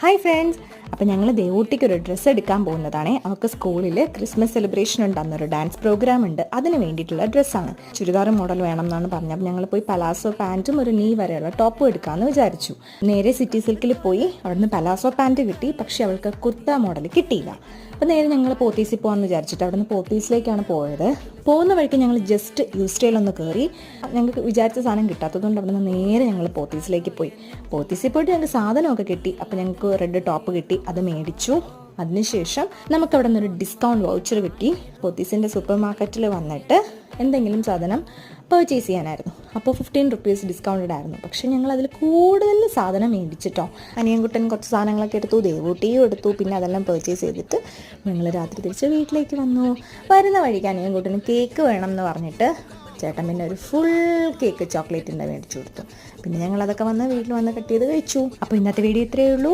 Hi friends, അപ്പോൾ ഞങ്ങൾ ദേവൂട്ടിക്ക് ഒരു ഡ്രസ്സ് എടുക്കാൻ പോകുന്നതാണ്. അവൾക്ക് സ്കൂളിൽ ക്രിസ്മസ് സെലിബ്രേഷൻ ഉണ്ടെന്നൊരു ഡാൻസ് പ്രോഗ്രാം ഉണ്ട്. അതിന് വേണ്ടിയിട്ടുള്ള ഡ്രസ്സാണ്. ചുരിദാർ മോഡൽ വേണം എന്നാണ് പറഞ്ഞത്. അപ്പോൾ ഞങ്ങൾ പോയി പലാസോ പാൻറ്റും ഒരു നീ വരെയുള്ള ടോപ്പും എടുക്കാമെന്ന് വിചാരിച്ചു. നേരെ സിറ്റി സിൽക്കിൽ പോയി അവിടുന്ന് പലാസോ പാൻറ്റ് കിട്ടി, പക്ഷേ അവൾക്ക് കുർത്ത മോഡൽ കിട്ടിയില്ല. അപ്പോൾ നേരെ ഞങ്ങൾ പോത്തീസിൽ പോകാമെന്ന് വിചാരിച്ചിട്ട് അവിടുന്ന് പോത്തീസിലേക്കാണ് പോയത്. പോകുന്ന വഴിക്ക് ഞങ്ങൾ ജസ്റ്റ് യൂസ്റ്റേലൊന്ന് കയറി. ഞങ്ങൾക്ക് വിചാരിച്ച സാധനം കിട്ടാത്തതുകൊണ്ട് അവിടുന്ന് നേരെ ഞങ്ങൾ പോത്തീസിലേക്ക് പോയി. പോത്തീസിൽ പോയിട്ട് ഞങ്ങൾക്ക് സാധനമൊക്കെ കിട്ടി. അപ്പോൾ ഞങ്ങൾക്ക് റെഡ് ടോപ്പ് കിട്ടി, അത് മേടിച്ചു. അതിനുശേഷം നമുക്ക് അവിടെ നിന്നൊരു ഡിസ്കൗണ്ട് വൗച്ചർ കിട്ടി. പോത്തീസിൻ്റെ സൂപ്പർ മാർക്കറ്റിൽ വന്നിട്ട് എന്തെങ്കിലും സാധനം പർച്ചേസ് ചെയ്യാനായിരുന്നു. അപ്പോൾ 15 റുപ്പീസ് ഡിസ്കൗണ്ടഡ് ആയിരുന്നു. പക്ഷേ ഞങ്ങൾ അതിൽ കൂടുതൽ സാധനം മേടിച്ചിട്ടോ. അനിയൻകുട്ടൻ കുറച്ച് സാധനങ്ങളൊക്കെ എടുത്തു, ദേവൂട്ടിയും എടുത്തു. പിന്നെ അതെല്ലാം പർച്ചേസ് ചെയ്തിട്ട് ഞങ്ങൾ രാത്രി തിരിച്ച് വീട്ടിലേക്ക് വന്നു. വരുന്ന വഴിക്ക് അനിയൻകുട്ടന് കേക്ക് വേണം എന്ന് പറഞ്ഞിട്ട് ചേട്ടൻ പിന്നെ ഒരു ഫുൾ കേക്ക് ചോക്ലേറ്റിൻ്റെ മേടിച്ചു കൊടുത്തു. പിന്നെ ഞങ്ങൾ അതൊക്കെ വീട്ടിൽ വന്ന് കട്ട് ചെയ്ത് കഴിച്ചു. അപ്പോൾ ഇന്നത്തെ വീഡിയോ ഇത്രയേ ഉള്ളൂ.